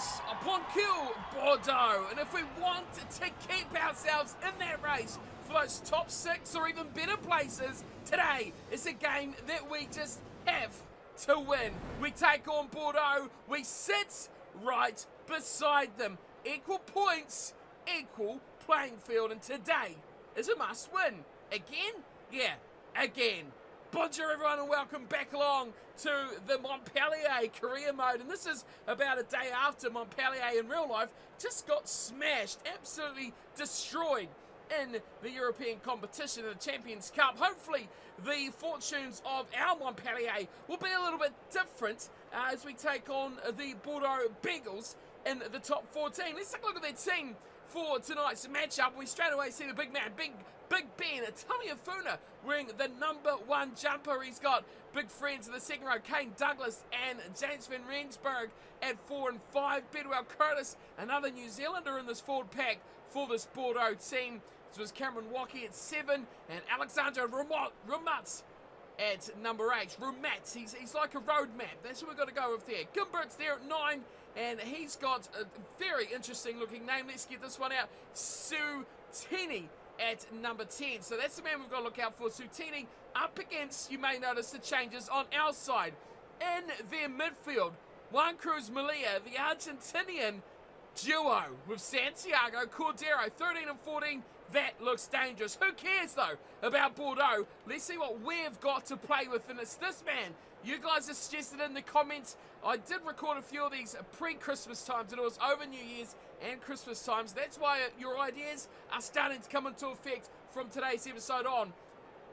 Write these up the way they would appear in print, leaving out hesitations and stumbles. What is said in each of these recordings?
is upon kill Bordeaux, and if we want to keep ourselves in that race for those top 6 or even better places, today is a game that we just have to win. We take on Bordeaux, we sit right beside them. Equal points, equal playing field, and today is a must win. Again? Yeah, again. Bonjour everyone and welcome back along to the Montpellier career mode, and this is about a day after Montpellier in real life just got smashed, absolutely destroyed in the European competition of the Champions Cup. Hopefully the fortunes of our Montpellier will be a little bit different as we take on the Bordeaux Beagles in the top 14. Let's take a look at their team for tonight's matchup. We straight away see the big man, Big Ben, Tommy Afuna, wearing the #1 jumper. He's got big friends in the second row, Kane Douglas and James van Rensburg at 4 and 5. Bedwell Curtis, another New Zealander in this forward pack for this Bordeaux team. This was Cameron Wacky at 7 and Alexander Rumatz at #8. Rumatz, he's like a road map. That's what we've got to go with there. Gimbert's there at 9, and he's got a very interesting looking name. Let's get this one out. Sutini at #10. So that's the man we've got to look out for. Sutini up against, you may notice the changes on our side. In their midfield, Juan Cruz Malia, the Argentinian duo with Santiago Cordero, 13 and 14. That looks dangerous. Who cares though about Bordeaux? Let's see what we've got to play with, and it's this man. You guys have suggested in the comments. I did record a few of these pre-Christmas times, and it was over New Year's and Christmas times. That's why your ideas are starting to come into effect from today's episode on.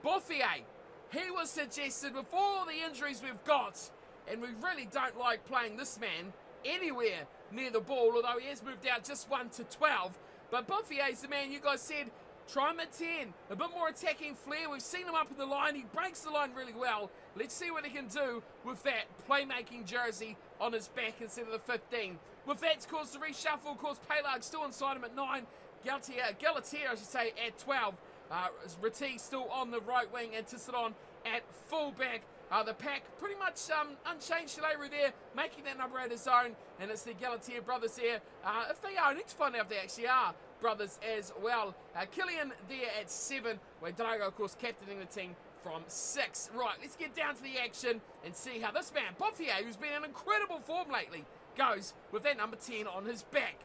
Boffier, he was suggested with all the injuries we've got, and we really don't like playing this man anywhere near the ball, although he has moved out just 1 to 12. But Boffier's the man you guys said, try him at 10. A bit more attacking flair. We've seen him up in the line. He breaks the line really well. Let's see what he can do with that playmaking jersey on his back instead of the 15. With that, caused the reshuffle. Of course, Palag still inside him at 9. Galatier, I should say, at 12. Reti still on the right wing, and Tissadon at fullback. The pack pretty much unchanged. Shaleru there, making that number 8 his own, and it's the Galatier brothers there. If they are, I need to find out if they actually are brothers as well. Killian there at 7, where Drago, of course, captaining the team from 6. Right, let's get down to the action and see how this man, Boffier, who's been in incredible form lately, goes with that number 10 on his back.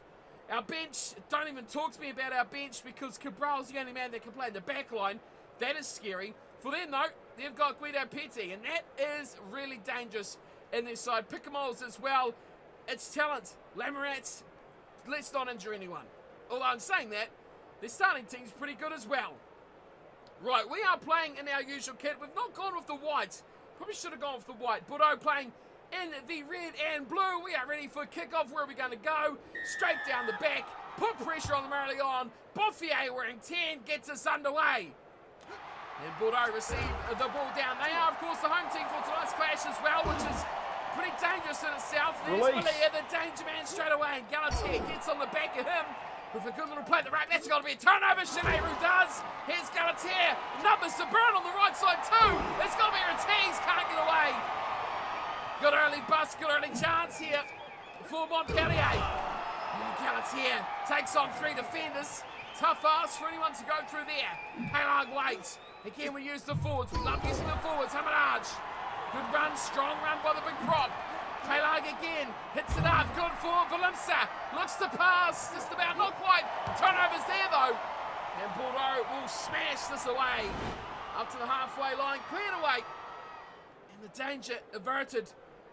Our bench, don't even talk to me about our bench, because Cabral's the only man that can play in the back line. That is scary. For them, though, they've got Guido Petty, and that is really dangerous in their side. Pickamoles as well. It's talent. Lamourats, let's not injure anyone. Although in saying that, their starting team's pretty good as well. Right, we are playing in our usual kit. We've not gone with the white. Probably should have gone with the white. Bordeaux playing in the red and blue. We are ready for kickoff. Where are we going to go? Straight down the back. Put pressure on them early on. Boffier wearing 10 gets us underway. And Bordeaux receive the ball down. They are, of course, the home team for tonight's clash as well, which is pretty dangerous in itself. There's Malia, the danger man, straight away. And Galatier gets on the back of him with a good little play at the rack. That's got to be a turnover. Shaleru does. Here's Galatier. Numbers to burn on the right side too. It's got to be Ortiz. Can't get away. Good early bust, good early chance here for Montpellier. And Galatier takes on 3 defenders. Tough ask for anyone to go through there. Palag waits. Again, we use the forwards. We love using the forwards. Hamanaj. Good run, strong run by the big prop. Palag again. Hits it up. Good for Valimsa. Looks to pass. Just about. Not quite. Turnovers there, though. And Bordeaux will smash this away. Up to the halfway line. Cleared away. And the danger averted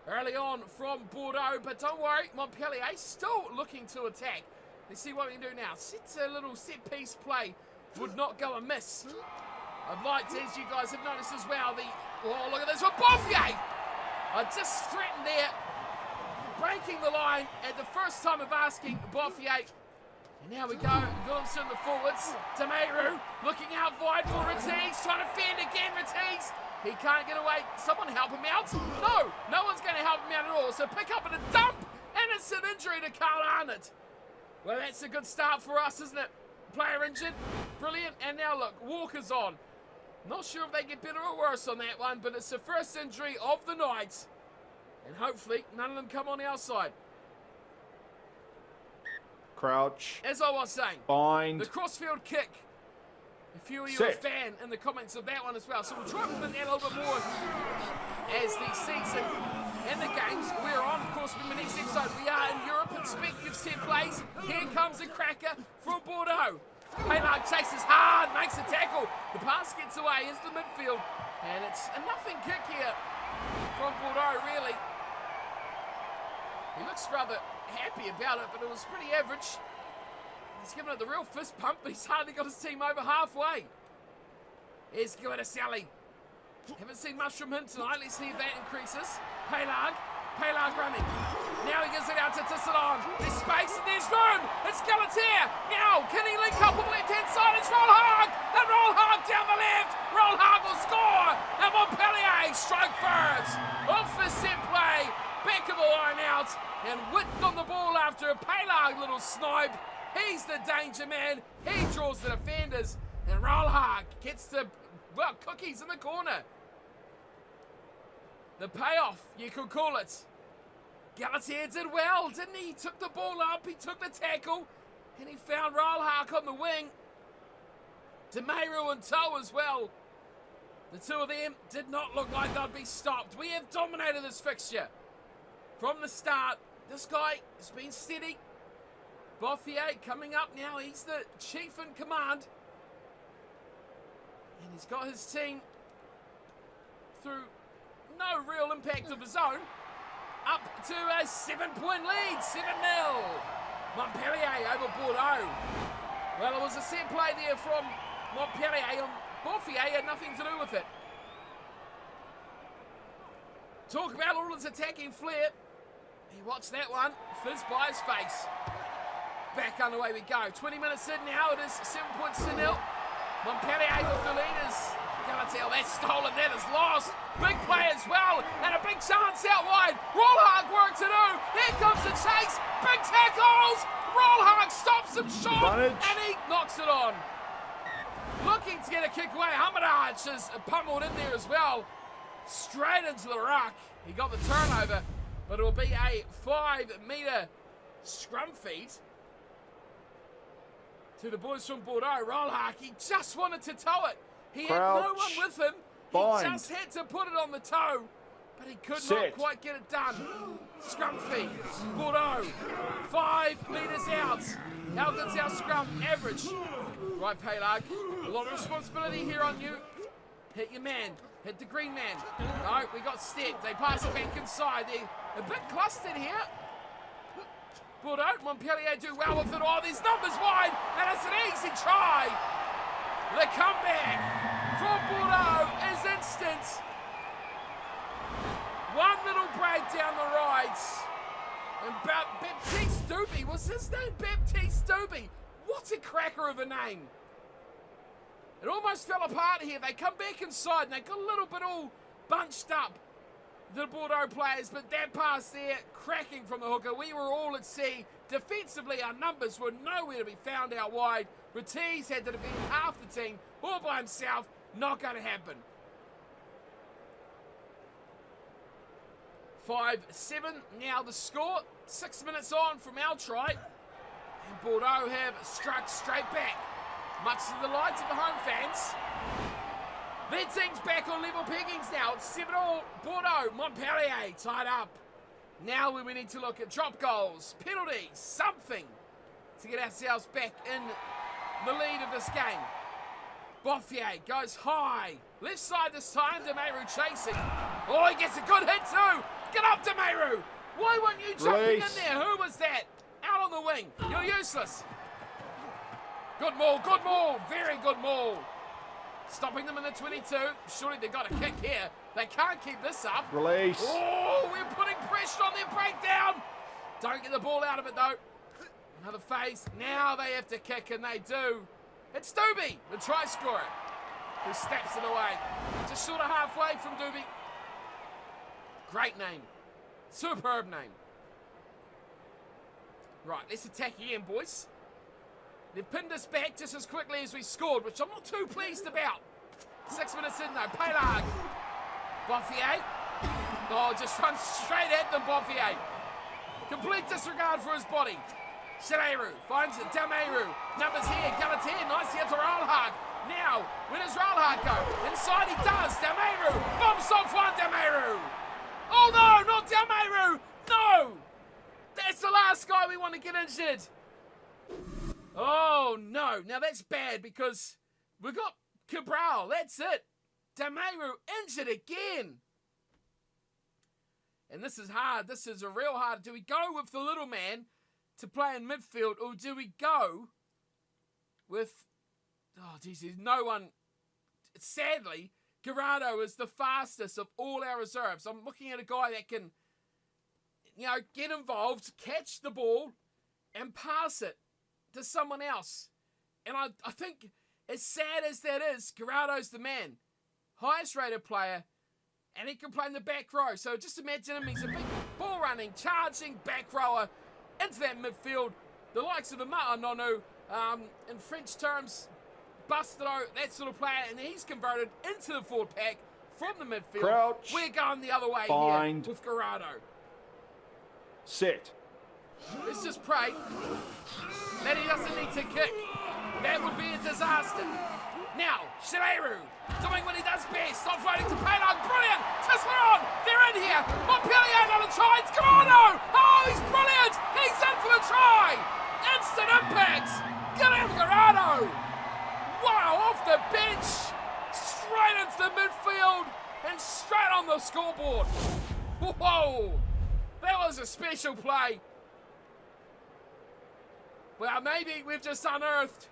early on from Bordeaux. But don't worry. Montpellier still looking to attack. Let's see what we can do now. It's a little set-piece play. Would not go amiss. I've liked, as you guys have noticed as well, oh, look at this one, Boffier! I just threatened there, breaking the line at the first time of asking Boffier. And now we go, Willemson the forwards, Demeru looking out wide for Retiz, trying to fend again, Retiz. He can't get away. Someone help him out? No one's going to help him out at all. So pick up and a dump, and it's an injury to Carl Arnott. Well, that's a good start for us, isn't it? Player injured, brilliant, and now look, Walker's on. Not sure if they get better or worse on that one, but it's the first injury of the night, and hopefully none of them come on our side. Crouch. As I was saying, Bind. the crossfield kick. A few of you are a fan in the comments of that one as well. So we'll try and put that a little bit more as the season and the games we're on. Of course, in the next episode, we are in Europe and speaking of set plays, here comes a cracker from Bordeaux. Paylard chases hard, makes a tackle. The pass gets away into the midfield. And it's a nothing kick here from Bordeaux, really. He looks rather happy about it, but it was pretty average. He's given it the real fist pump, but he's hardly got his team over halfway. Here's Sally. Haven't seen much from him tonight. Let's see if that increases. Paylard running. Now he gives it out to Tissalon. There's space and there's room. It's Galatier. Now, can he link up on the left-hand side? It's Rollhag. And Rollhag down the left. Rollhag will score. And Montpellier strike first. Off the set play. Back of the line out. And whipped on the ball after a Paylard little snipe. He's the danger man. He draws the defenders. And Rollhag gets the, well, cookies in the corner. The payoff, you could call it. Galatier did well, didn't he? He took the ball up, he took the tackle, and he found Rollhag on the wing. DeMeyru in tow as well. The two of them did not look like they'd be stopped. We have dominated this fixture. From the start, this guy has been steady. Boffier coming up now, he's the chief in command. And he's got his team through no real impact of his own. Up to a 7-point lead, 7-0. Montpellier over Bordeaux. Well, it was a set play there from Montpellier, and Boffier had nothing to do with it. Talk about all his attacking flair. He watched that one, fizz by his face. Back underway we go. 20 minutes in now, it is 7 points to 0. Montpellier with the leaders. Galatier, that's stolen, that is lost. Big play as well, and a big chance out wide. Rollhag work to do. Here comes the chase. Big tackles. Rollhag stops him short, and he knocks it on. Looking to get a kick away. Hamadaj is pummeled in there as well. Straight into the ruck. He got the turnover, but it will be a 5-metre scrum feed to the boys from Bordeaux. Rollhag, he just wanted to tow it. He had no one with him. He just had to put it on the toe, but he could not quite get it done. Scrum feed. Bordeaux, 5 metres out. How good's our scrum average? Right, Paylard, a lot of responsibility here on you. Hit your man. Hit the green man. No, we got stepped. They pass it back inside. They're a bit clustered here. Bordeaux, Montpellier do well with it. Oh, there's numbers wide, and it's an easy try. The comeback from Bordeaux is instant. One little break down the right. And Baptiste Doobie, was his name Baptiste Doobie? What a cracker of a name. It almost fell apart here. They come back inside and they got a little bit all bunched up, the Bordeaux players, but that pass there, cracking from the hooker. We were all at sea. Defensively, our numbers were nowhere to be found out wide. Ratiz had to defend half the team all by himself. Not going to happen. 5-7 now the score. 6 minutes on from our try. And Bordeaux have struck straight back. Much to the delight of the home fans. Their team's back on level peggings now. It's 7-all. Bordeaux, Montpellier tied up. Now we need to look at drop goals, penalties, something to get ourselves back in the lead of this game. Boffier goes high. Left side this time, DeMeyru chasing. Oh, he gets a good hit too. Get up, DeMeyru. Why weren't you jumping in there? Who was that? Out on the wing. You're useless. Good maul, very good maul. Stopping them in the 22. Surely they got a kick here. They can't keep this up. Release. Oh, we're putting pressure on their breakdown. Don't get the ball out of it though. Another phase. Now they have to kick, and they do. It's Doobie, the try scorer, who steps it away. Just short of halfway from Doobie. Great name. Superb name. Right, let's attack again, boys. They've pinned us back just as quickly as we scored, which I'm not too pleased about. 6 minutes in though. Paylard. Boffier. Oh, just runs straight at them, Boffier. Complete disregard for his body. Shaleru finds Dameru. Numbers here. Galatea, nice here to Rollhard. Now, where does Rollhard go? Inside he does. Dameru. Bombs off one, Dameru. Oh no, not Dameru. No. That's the last guy we want to get injured. Oh no. Now that's bad because we've got Cabral. That's it. Dameru injured again. And this is hard. This is a real hard. Do we go with the little man to play in midfield, or do we go with... Oh, geez, there's no one... Sadly, Gerardo is the fastest of all our reserves. I'm looking at a guy that can, get involved, catch the ball, and pass it to someone else. And I think, as sad as that is, Gerardo's the man. Highest rated player, and he can play in the back row. So just imagine him, he's a big ball running, charging back rower into that midfield. The likes of the Ma'anonu, in French terms, Bustero, that sort of player, and he's converted into the forward pack from the midfield. Crouch. We're going the other way Bind. here with Gerardo. Set. Let's just pray that he doesn't need to kick. That would be a disaster. Now, Shaleru doing what he does best. Offloading to Payload. Brilliant. Tisleron. They're in here. Montpellier another try. It's Gerardo. Oh, he's brilliant. He's in for the try. Instant impact. Get him, Gerardo. Wow, off the bench. Straight into the midfield and straight on the scoreboard. Whoa. That was a special play. Well, maybe we've just unearthed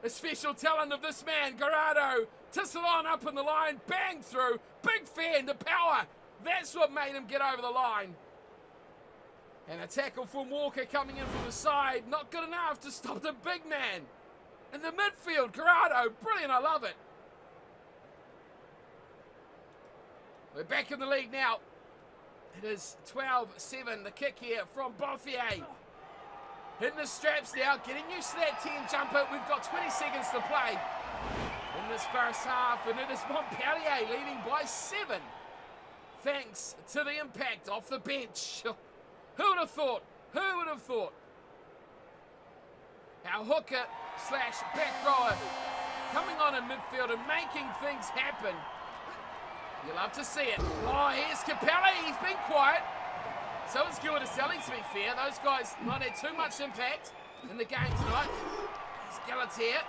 a special talent of this man, Gerardo. Tisselon up in the line, bang through, big fan to power. That's what made him get over the line. And a tackle from Walker coming in from the side, not good enough to stop the big man. In the midfield, Gerardo, brilliant, I love it. We're back in the league now. It is 12-7, the kick here from Boffier. Hitting the straps now, getting used to that 10 jumper. We've got 20 seconds to play in this first half, and it is Montpellier leading by 7. Thanks to the impact off the bench. Who would have thought? Who would have thought? Our hooker slash back rower coming on in midfield and making things happen. You love to see it. Oh, here's Capelli. He's been quiet. So is Gildaselli, to be fair. Those guys not had too much impact in the game tonight. It's Galatea.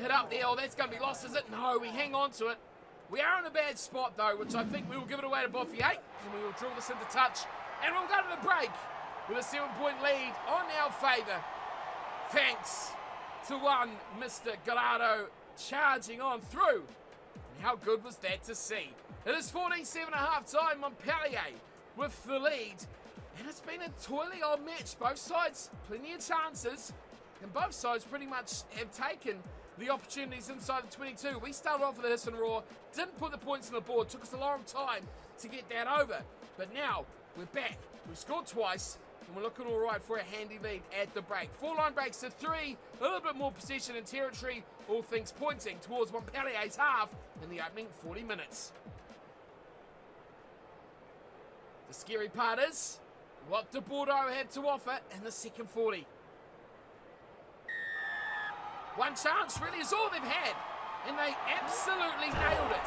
Hit up there. Oh, that's going to be lost, is it? No, we hang on to it. We are in a bad spot, though, which I think we will give it away to Boffier. And we will draw this into touch. And we'll go to the break with a 7-point lead on our favour. Thanks to one Mr. Gerardo charging on through. And how good was that to see? It is 14-7 at half time. Montpellier with the lead. And it's been a toiling old match. Both sides, plenty of chances. And both sides pretty much have taken the opportunities inside the 22. We started off with a hiss and roar. Didn't put the points on the board. Took us a long time to get that over. But now, we're back. We've scored twice. And we're looking all right for a handy lead at the break. 4 line breaks to 3. A little bit more possession and territory. All things pointing towards Montpellier's half in the opening 40 minutes. The scary part is what do Bordeaux have to offer in the second 40. One chance really is all they've had, and they absolutely nailed it.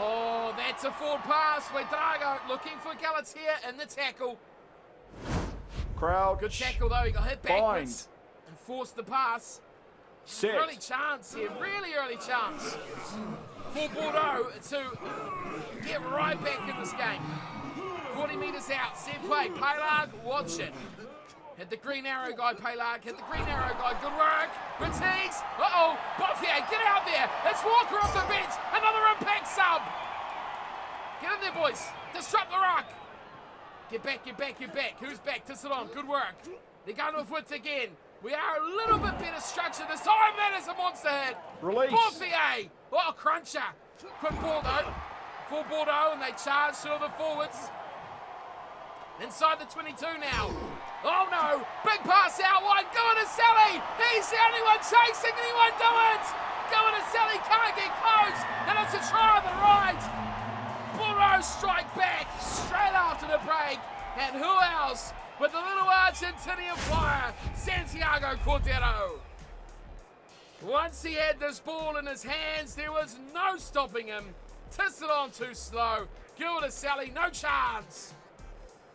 Oh, that's a forward pass where Drago looking for Galatea in the tackle. Crouch. Good tackle though, he got hit backwards and forced the pass. Set. Early chance here, really early chance for Bordeaux to get right back in this game. 40 metres out, set play, Paylag, watch it. Hit the green arrow guy, Paylag, hit the green arrow guy, good work. Batiste, uh-oh, Boffier, get out there. It's Walker off the bench, another impact sub. Get in there, boys, disrupt the ruck. Get back, get back, get back. Who's back? Tisselon, good work. They're going with width again. We are a little bit better structured this time. That is a monster hit. Release. Boffier, oh, cruncher. Quick ball though, for Bordeaux, and they charge to the forwards. Inside the 22 now. Oh no, big pass out wide. Going to Sally. He's the only one chasing and he won't do it. Going to Sally, can't get close. And it's a try on the right. Bordeaux strike back straight after the break. And who else but the little Argentinian flyer, Santos Tiago Cordero. Once he had this ball in his hands, there was no stopping him. Tisserand too slow. Gilda-Sally, no chance.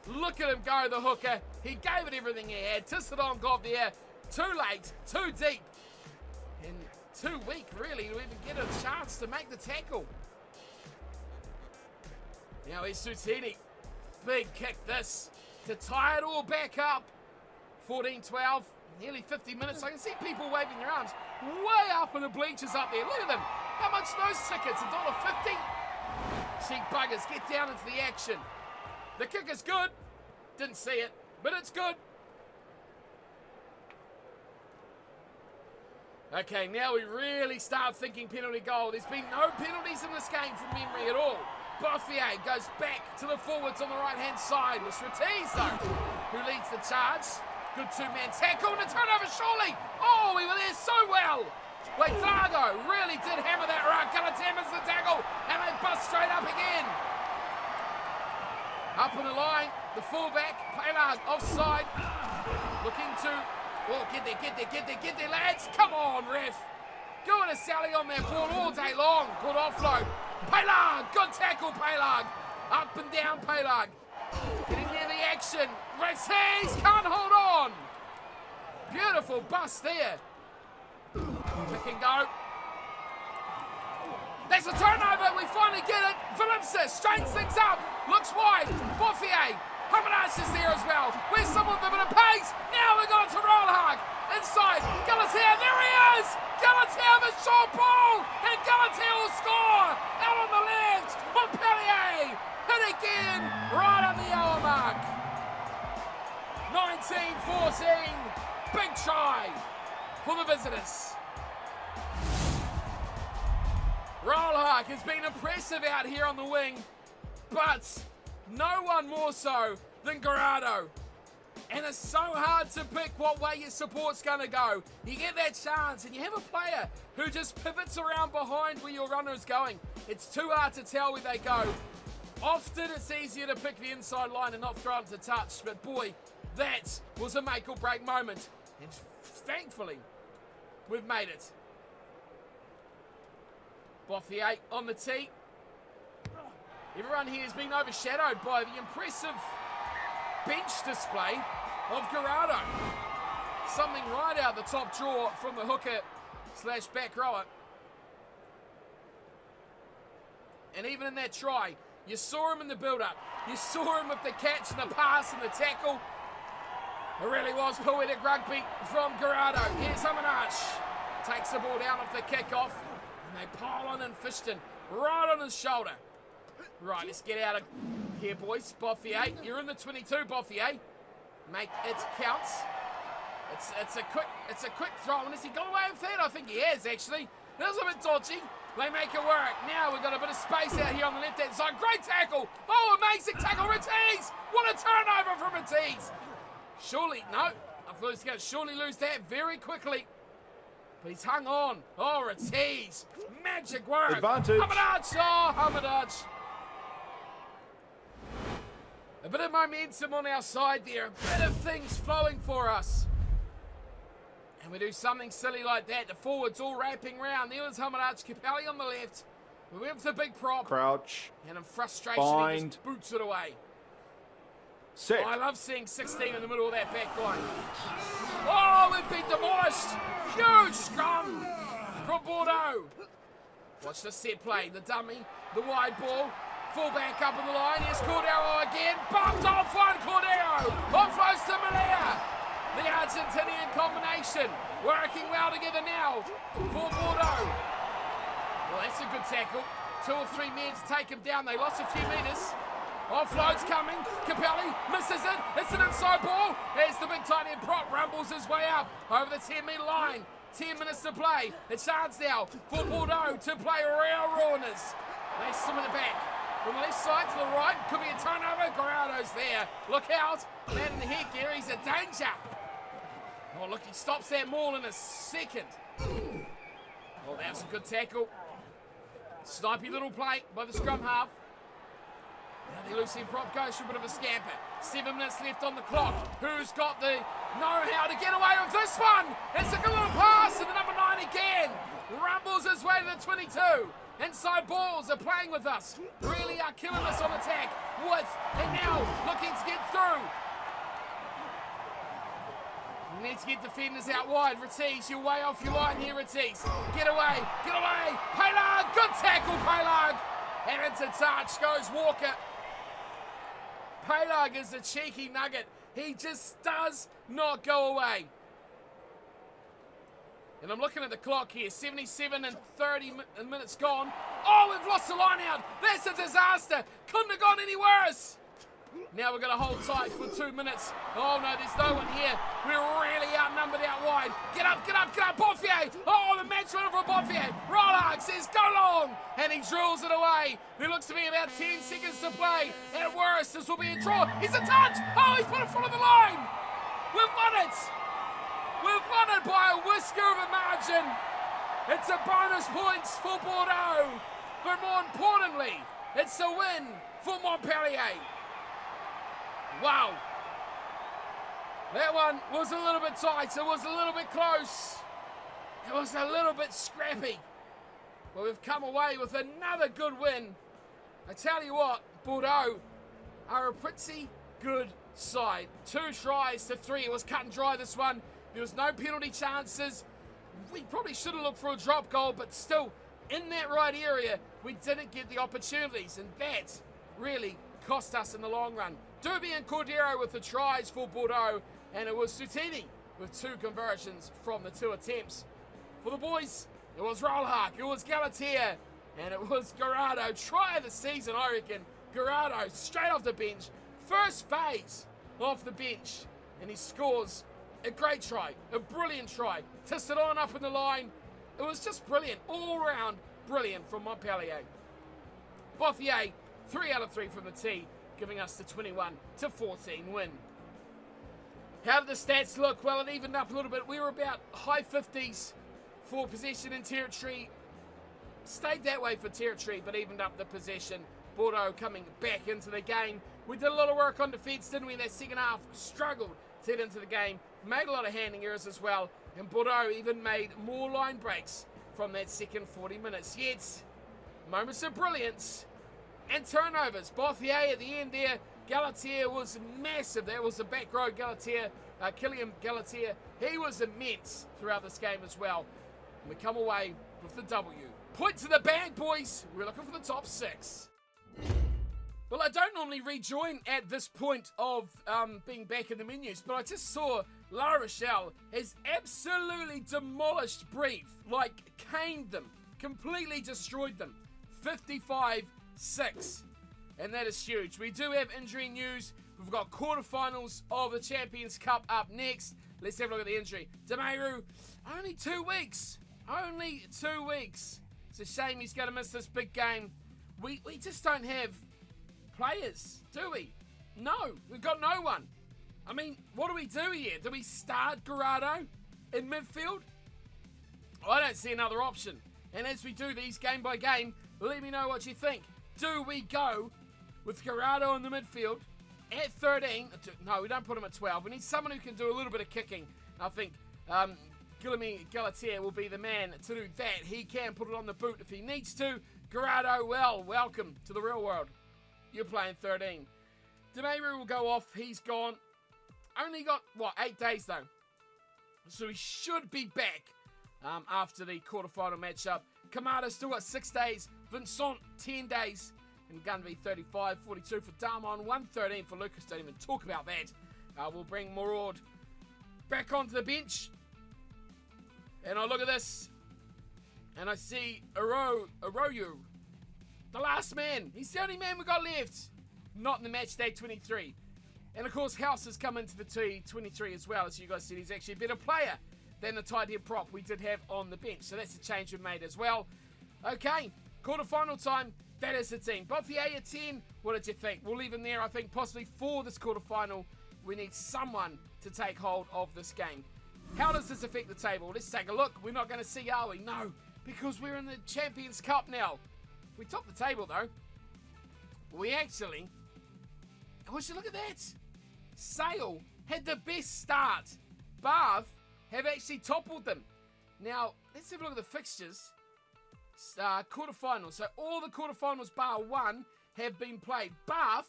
Look at him go, the hooker. He gave it everything he had. Tisserand got there too late, too deep, and too weak, really, to even get a chance to make the tackle. Now here's Sutini. Big kick this to tie it all back up. 14-12, nearly 50 minutes. I can see people waving their arms way up in the bleachers up there. Look at them. How much are those tickets? $1.50? Cheap buggers, get down into the action. The kick is good. Didn't see it, but it's good. Okay, now we really start thinking penalty goal. There's been no penalties in this game from memory at all. Bouffier goes back to the forwards on the right-hand side. It's Retiz, though, who leads the charge. Good two-man tackle and a turnover, surely. Oh, we were there so well. Wait, Fargo really did hammer that right. Galatea misses the tackle, and they bust straight up again. Up on the line, the fullback, Paylard, offside. Looking to, oh, get there, lads. Come on, ref. Gilda-Sally on that ball all day long. Good offload. Paylard, good tackle, Paylard. Up and down, Paylard. Getting near the action. Retiz can't hold on. Beautiful bust there. Pick and go. There's a turnover. We finally get it. Philipsa straightens things up. Looks wide. Bouffier. Hamanach is there as well. Where's someone with a bit of pace? Now we're going to Rollhag. Inside. Galatea. There he is. Galatea with short ball. And Galatea will score. Out on the left. Montpellier. Hit again. Right on the hour mark. 19-14. Big try for the visitors. Rollhag has been impressive out here on the wing, but no one more so than Garado. And it's so hard to pick what way your support's going to go. You get that chance and you have a player who just pivots around behind where your runner is going. It's too hard to tell where they go. Often it's easier to pick the inside line and not throw it to touch, but boy, that was a make or break moment. And thankfully, we've made it. Bouffier on the tee. Everyone here has been overshadowed by the impressive bench display of Garado. Something right out the top draw from the hooker slash back rower. And even in that try, you saw him in the build-up. You saw him with the catch and the pass and the tackle. It really was poetic rugby from Garado. Here's Hamanach. Takes the ball down off the kickoff. And they pile on and Fishton right on his shoulder. Right, let's get out of here, boys. Bouffier, you're in the 22, Bouffier. Make it count. It's a quick throw. And has he got away with that? I think he has, actually. That was a bit dodgy. They make it work. Now we've got a bit of space out here on the left-hand side. Great tackle. Oh, amazing tackle. Retiz. What a turnover from Retiz. Surely, no. I thought he was going to surely lose that very quickly. But he's hung on. Oh, Retiz. Magic work. Advantage. Hamanach. Oh, Hamanach. A bit of momentum on our side there. A bit of things flowing for us. And we do something silly like that. The forwards all wrapping round. There was Hamanach. Capelli on the left. We went for the big prop. Crouch. And in frustration, he just boots it away. Set. Oh, I love seeing 16 in the middle of that back line. Oh, we've been demolished. Huge scrum from Bordeaux. Watch the set play. The dummy, the wide ball. Fullback up in the line. Here's Cordero again. Bumped off one. Cordero. Offloads to Malaya. The Argentinian combination working well together now for Bordeaux. Well, that's a good tackle. 2 or 3 men to take him down. They lost a few metres. Offload's coming. Capelli misses it. It's an inside ball. There's the big tight end prop. Rumbles his way up over the 10-metre line. 10 minutes to play. It's chance now for Bordeaux to play real ruiners. They swim it back. From the left side to the right. Could be a turnover. Garado's there. Look out. Man in the headgear. He's a danger. Oh, look. He stops that maul in a second. Oh, that was a good tackle. Snipey little play by the scrum half. Now the Lucian prop goes for a bit of a scamper. 7 minutes left on the clock. Who's got the know how to get away with this one. It's a good little pass to the number 9 again. Rumbles his way to the 22. Inside balls are playing with us. Really are killing us on attack. And now looking to get through. You need to get defenders out wide. Ratis, you're way off your line here, Ratis. Get away, get away. Pelag, good tackle, Pelag. And into touch goes Walker. Pelag is a cheeky nugget. He just does not go away. And I'm looking at the clock here. 77 and 30 minutes gone. Oh, we've lost the line out. That's a disaster. Couldn't have gone any worse. Now we're going to hold tight for 2 minutes. Oh, no, there's no one here. We're really outnumbered out wide. Get up, get up, get up. Boffier. Oh, the match winner for Boffier. Rollark says go long. And he drills it away. There looks to be about 10 seconds to play. At worst, this will be a draw. He's a touch. Oh, he's put in front of the line. We've won it. We've won it by a whisker of a margin. It's a bonus points for Bordeaux. But more importantly, it's a win for Montpellier. Wow. That one was a little bit tight. It was a little bit close. It was a little bit scrappy. But we've come away with another good win. I tell you what, Bordeaux are a pretty good side. 2 tries to 3. It was cut and dry, this one. There was no penalty chances. We probably should have looked for a drop goal, but still, in that right area, we didn't get the opportunities, and that really cost us in the long run. Duby and Cordero with the tries for Bordeaux, and it was Sutini with 2 conversions from the 2 attempts. For the boys, it was Rollark, it was Galatea, and it was Garado. Try of the season, I reckon. Garado, straight off the bench, first phase off the bench, and he scores a great try, a brilliant try. To sit on up in the line, it was just brilliant, all round brilliant from Montpellier. Boffier, 3 out of 3 from the tee, giving us the 21-14 win. How did the stats look? Well, it evened up a little bit. We were about high 50s for possession and territory. Stayed that way for territory, but evened up the possession. Bordeaux coming back into the game. We did a lot of work on defence, didn't we, in that second half? Struggled to get into the game. Made a lot of handling errors as well. And Bordeaux even made more line breaks from that second 40 minutes. Yet, moments of brilliance and turnovers. Bothier at the end there. Galatea was massive. That was the back row. Galatea, Killian Galatea. He was immense throughout this game as well. And we come away with the W. Point to the bag, boys. We're looking for the top 6. Well, I don't normally rejoin at this point of being back in the menus, but I just saw La Rochelle has absolutely demolished Brive, like caned them, completely destroyed them. 55-6. And that is huge. We do have injury news. We've got quarterfinals of the Champions Cup up next. Let's have a look at the injury. Demeru, only 2 weeks. Only 2 weeks. It's a shame he's going to miss this big game. We just don't have players, do we? No, we've got no one. I mean, what do we do here? Do we start Garado in midfield? I don't see another option. And as we do these game by game, let me know what you think. Do we go with Garado in the midfield at 13? No, we don't put him at 12. We need someone who can do a little bit of kicking. I think Guilherme Galatea will be the man to do that. He can put it on the boot if he needs to. Garado, well, welcome to the real world. You're playing 13. Demeru will go off. He's gone. Only got, 8 days though. So he should be back after the quarterfinal matchup. Kamada still got 6 days. Vincent, 10 days. And Gunby, 35. 42 for Damon. 113 for Lucas. Don't even talk about that. We'll bring Morord back onto the bench. And I look at this. And I see Aroyu. The last man. He's the only man we got left. Not in the match day 23. And of course, House has come into the T23 as well. As you guys said, he's actually a better player than the tight head prop we did have on the bench. So that's a change we've made as well. Okay, quarterfinal time. That is the team. Boffier at 10. What did you think? We'll leave him there. I think possibly for this quarterfinal, we need someone to take hold of this game. How does this affect the table? Let's take a look. We're not going to see, are we? No, because we're in the Champions Cup now. We top the table though. We actually, would you look at that? Sale had the best start. Bath have actually toppled them. Now, let's have a look at the fixtures. Quarterfinals. So all the quarterfinals bar one have been played. Bath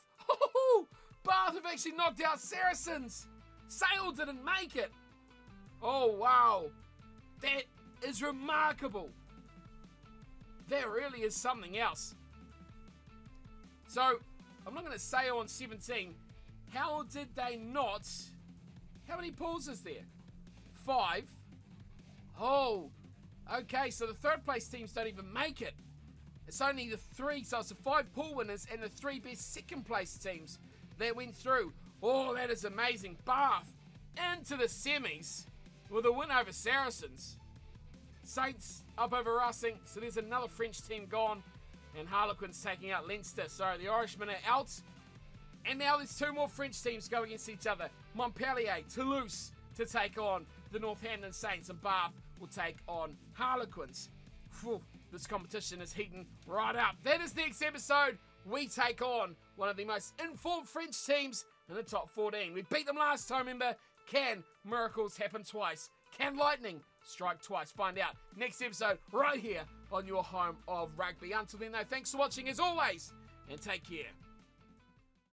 have actually knocked out Saracens. Sale didn't make it. Oh, wow. That is remarkable. That really is something else. So, I'm not going to say on 17. How did they not... How many pools is there? 5. Oh, okay, so the third place teams don't even make it. It's only the 3, so it's the 5 pool winners and the 3 best second place teams that went through. Oh, that is amazing. Bath into the semis with a win over Saracens. Saints up over Racing, so there's another French team gone. And Harlequins taking out Leinster. So the Irishmen are out. And now there's 2 more French teams going against each other. Montpellier, Toulouse to take on the Northampton Saints, and Bath will take on Harlequins. Whew, this competition is heating right up. That is next episode. We take on one of the most informed French teams in the top 14. We beat them last time, remember? Can miracles happen twice? Can lightning strike twice? Find out next episode right here on your home of rugby. Until then, though, thanks for watching as always, and take care.